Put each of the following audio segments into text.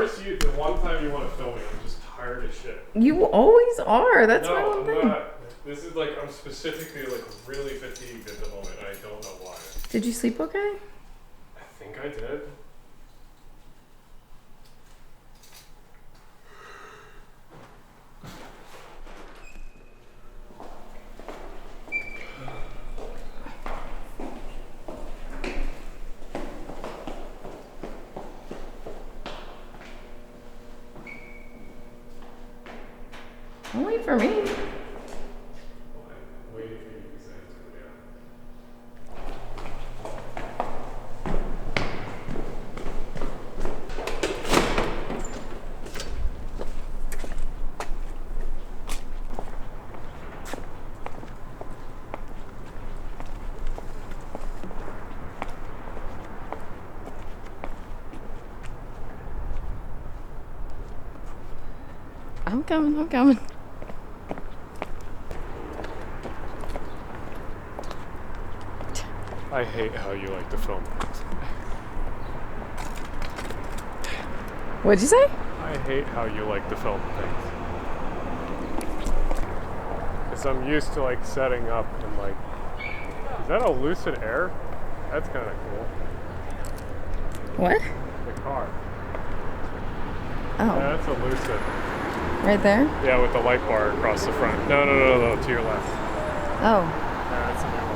course, the one time you want to film me, I'm just tired as shit. You always are. That's my one thing. Not. This is like, I'm specifically like really fatigued at the moment. I don't know why. Did you sleep okay? I think I did. Only for me. I'm coming. I hate how you like to film things. What'd you say? I hate how you like to film things. Because I'm used to like setting up and like, is that a lucid air? That's kind of cool. What? The car. Oh. Yeah, that's a lucid. Right there? Yeah, with the light bar across the front. No, to your left. Oh. Yeah, that's a new one.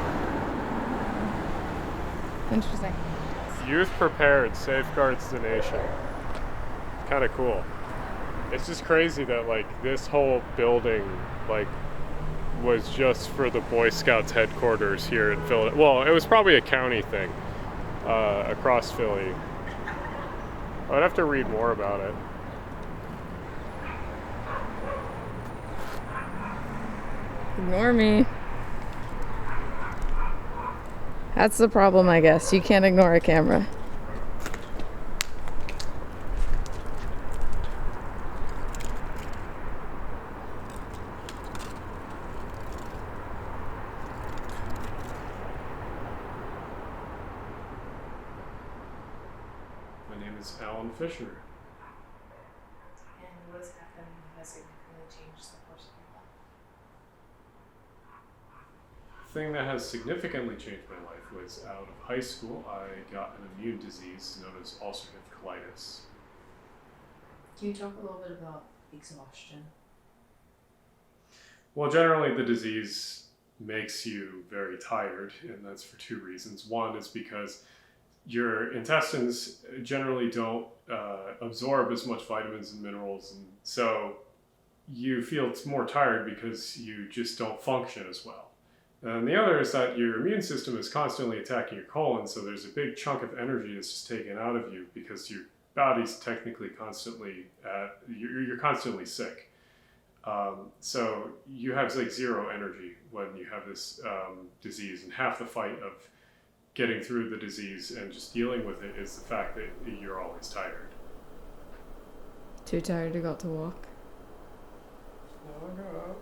Interesting. Youth prepared safeguards the nation. Kind of cool. It's just crazy that like this whole building like was just for the Boy Scouts headquarters here in Philly. Well, it was probably a county thing across Philly. I'd have to read more about it. Ignore me. That's the problem, I guess. You can't ignore a camera. My name is Alan Fisher. And what has happened has significantly changed the course of your life? The thing that has significantly changed my life was out of high school, I got an immune disease known as ulcerative colitis. Can you talk a little bit about exhaustion? Well, generally the disease makes you very tired, and that's for two reasons. One is because your intestines generally don't absorb as much vitamins and minerals, and so you feel more tired because you just don't function as well. And the other is that your immune system is constantly attacking your colon, so there's a big chunk of energy that's just taken out of you because your body's technically constantly you're constantly sick. So you have like zero energy when you have this disease, and half the fight of getting through the disease and just dealing with it is the fact that you're always tired. Too tired to go out to walk? No, I'll go out.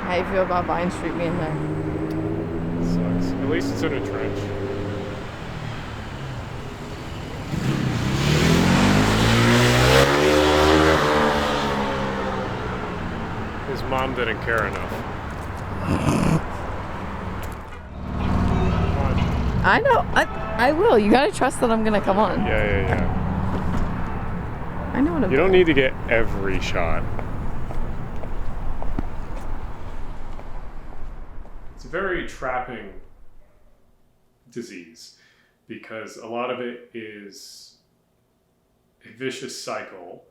How do you feel about Vine Street being there? Sucks. At least it's in a trench. His mom didn't care enough. I know. I will. You gotta trust that I'm gonna come on. Yeah. I know what I'm You don't need to get every shot. It's a very trapping disease because a lot of it is a vicious cycle.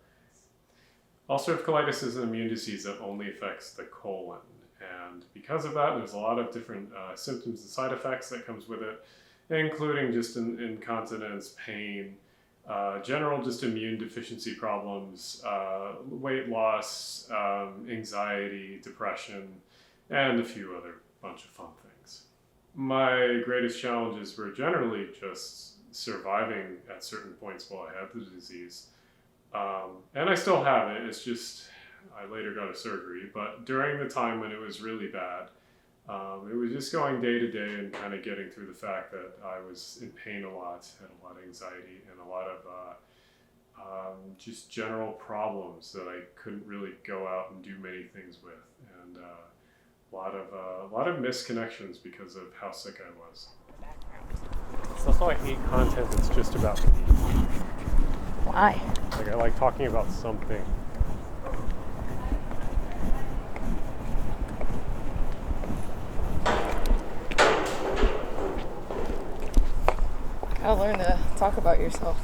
Ulcerative colitis is an immune disease that only affects the colon, and because of that, there's a lot of different symptoms and side effects that comes with it, including just incontinence, pain, general just immune deficiency problems, weight loss, anxiety, depression, and a few other bunch of fun things. My greatest challenges were generally just surviving at certain points while I had the disease. And I still have it. It's just I later got a surgery. But during the time when it was really bad, it was just going day to day and kind of getting through the fact that I was in pain a lot, had a lot of anxiety, and a lot of just general problems that I couldn't really go out and do many things with, and a lot of misconnections because of how sick I was. So that's why I hate content that's just about me. Why? Like I like talking about something. Gotta learn to talk about yourself.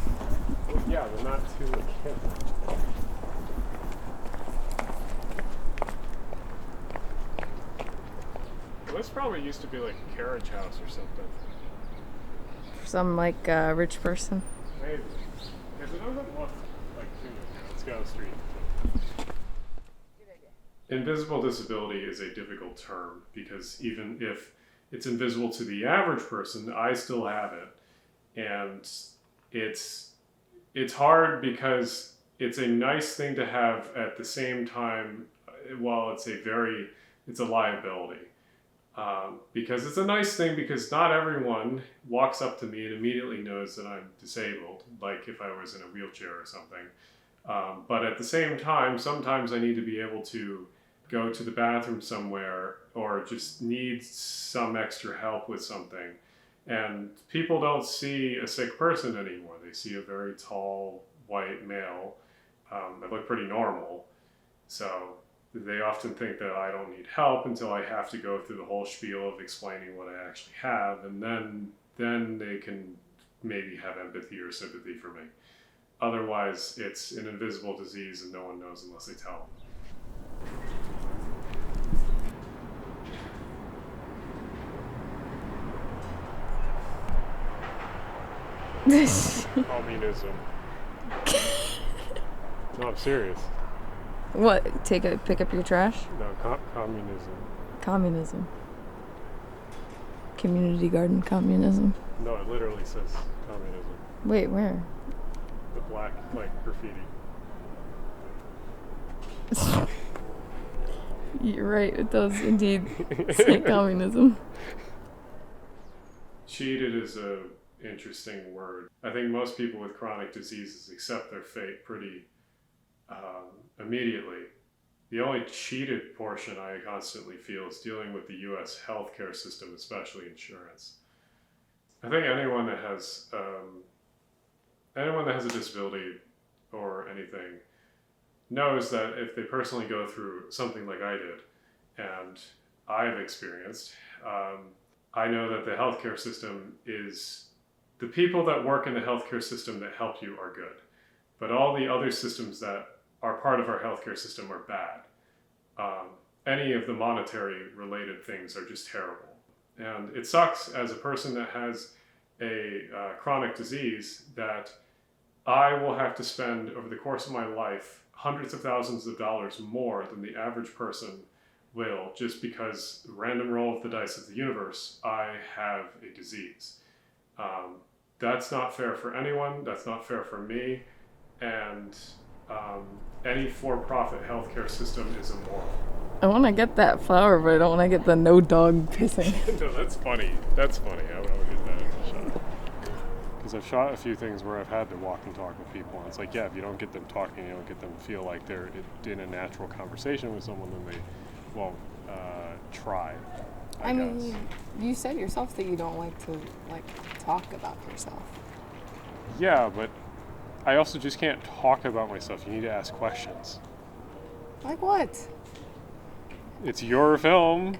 Well, yeah, but not to a kid. Well, this probably used to be like a carriage house or something. For some like rich person. Maybe. Because it doesn't look like too much. Let's go down the street. Invisible disability is a difficult term because even if it's invisible to the average person, I still have it. And it's hard because it's a nice thing to have at the same time, while it's a liability. Because it's a nice thing because not everyone walks up to me and immediately knows that I'm disabled, like if I was in a wheelchair or something. But at the same time, sometimes I need to be able to go to the bathroom somewhere or just need some extra help with something. And people don't see a sick person anymore. They see a very tall, white male that look pretty normal. So they often think that I don't need help until I have to go through the whole spiel of explaining what I actually have, and then they can maybe have empathy or sympathy for me. Otherwise, it's an invisible disease and no one knows unless they tell them. Communism. No, I'm serious. What? Pick up your trash? No, communism. Communism. Community garden communism. No, it literally says communism. Wait, where? The black, like, graffiti. You're right, it does indeed say communism. Cheated is a interesting word. I think most people with chronic diseases accept their fate pretty immediately. The only cheated portion I constantly feel is dealing with the U.S. healthcare system, especially insurance. I think anyone that has a disability or anything knows that if they personally go through something like I did, and I've experienced, I know that the healthcare system is, the people that work in the healthcare system that help you are good, but all the other systems that are part of our healthcare system are bad. Any of the monetary related things are just terrible. And it sucks as a person that has a chronic disease that I will have to spend over the course of my life hundreds of thousands of dollars more than the average person will, just because random roll of the dice of the universe, I have a disease. That's not fair for anyone. That's not fair for me. And any for-profit healthcare system is immoral. I want to get that flower, but I don't want to get the no dog pissing. No, that's funny. That's funny. I would get that as a shot. Because I've shot a few things where I've had to walk and talk with people, and it's like, yeah, if you don't get them talking, you don't get them to feel like they're in a natural conversation with someone, then they won't try. I mean, you said yourself that you don't like to talk about yourself. Yeah, but I also just can't talk about myself. You need to ask questions. Like what? It's your film.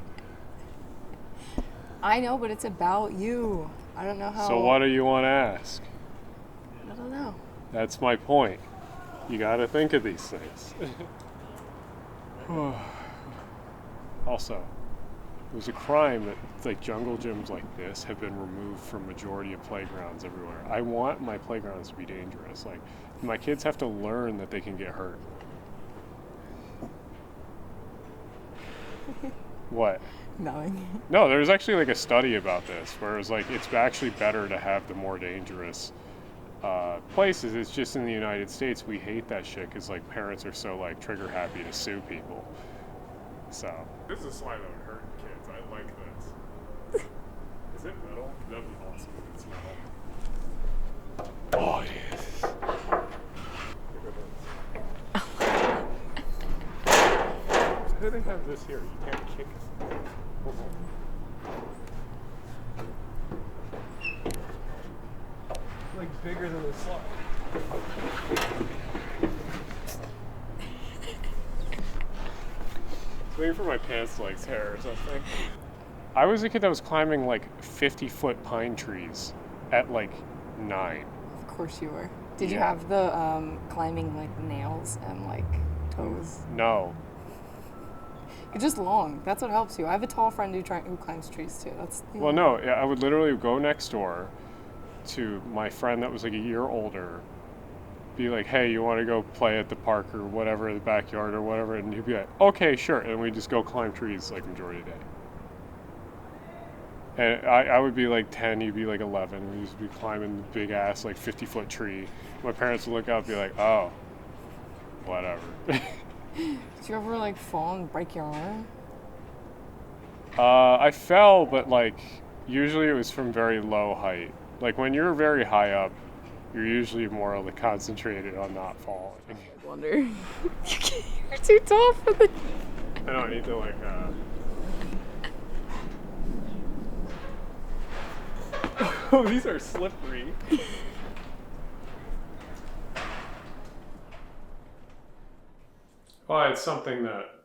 I know, but it's about you. I don't know how. So what do you want to ask? I don't know. That's my point. You got to think of these things. Also, it was a crime that jungle gyms like this have been removed from majority of playgrounds everywhere. I want my playgrounds to be dangerous. Like, my kids have to learn that they can get hurt. What? Nothing. No, there's actually like a study about this where it was like it's actually better to have the more dangerous places. It's just in the United States we hate that shit because like parents are so like trigger happy to sue people. So this is a slide that would hurt kids. I like this. Is it metal? That'd be awesome if it's metal. Oh, it is. How do they have this here? You can't kick it. Like bigger than the slide. Waiting for my pants to like tear or something. I was a kid that was climbing like 50-foot pine trees at like 9. Of course you were. Did you Yeah. have the climbing like nails and like toes? No. You're just long. That's what helps you. I have a tall friend who climbs trees too. That's Well, no, yeah, I would literally go next door to my friend that was like a year older, be like, hey, you want to go play at the park or whatever, the backyard or whatever, and he'd be like, okay, sure, and we'd just go climb trees like majority of the day. And I would be like 10, he'd be like 11, we used to be climbing the big ass like 50-foot tree. My parents would look out and be like, oh, whatever. Did you ever like fall and break your arm? I fell, but like usually it was from very low height. Like when you're very high up, you're usually more like concentrated on not falling. I wonder. You're too tall for the. I know, I need to like Oh, these are slippery. Well, it's something that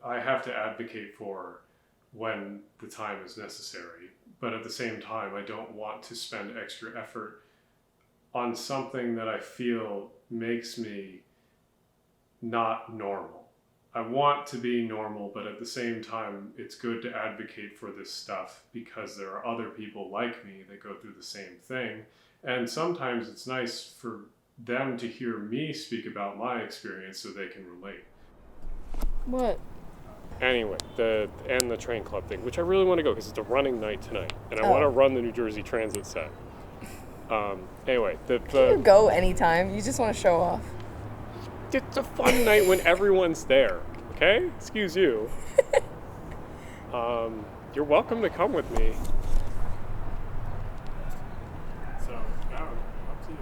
I have to advocate for when the time is necessary. But at the same time, I don't want to spend extra effort on something that I feel makes me not normal. I want to be normal, but at the same time, it's good to advocate for this stuff because there are other people like me that go through the same thing. And sometimes it's nice for them to hear me speak about my experience so they can relate. What? Anyway, the train club thing, which I really want to go because it's a running night tonight, and I want to run the New Jersey Transit set. Anyway, You go anytime. You just want to show off. It's a fun night when everyone's there. Okay, excuse you. You're welcome to come with me. So, yeah, up to you.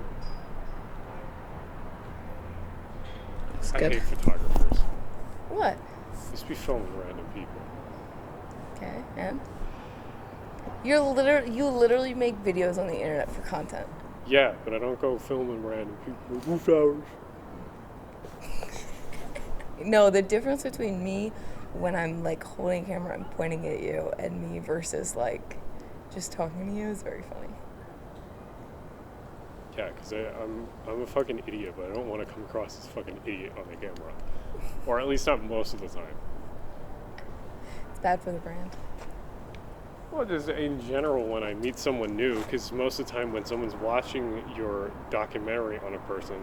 It's I good. hate photographers. What? Just be filming random people. Okay, and you literally make videos on the internet for content. Yeah, but I don't go filming random people with roof hours. No, the difference between me when I'm like holding a camera and pointing at you and me versus like just talking to you is very funny. Yeah, because I'm a fucking idiot, but I don't want to come across as a fucking idiot on the camera. Or at least not most of the time. It's bad for the brand. Well, just in general, when I meet someone new, because most of the time when someone's watching your documentary on a person,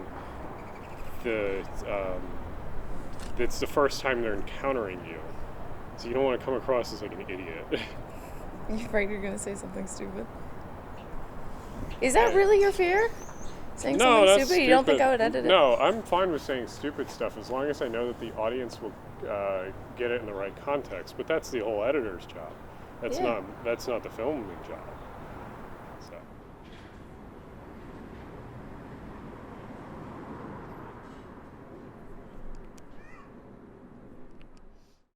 it's the first time they're encountering you. So you don't want to come across as like an idiot. You afraid you're gonna say something stupid? Is that really your fear? Saying No, something that's stupid? You don't think I would edit it? No, I'm fine with saying stupid stuff as long as I know that the audience will get it in the right context. But that's the whole editor's job. That's Yeah. not the filming job.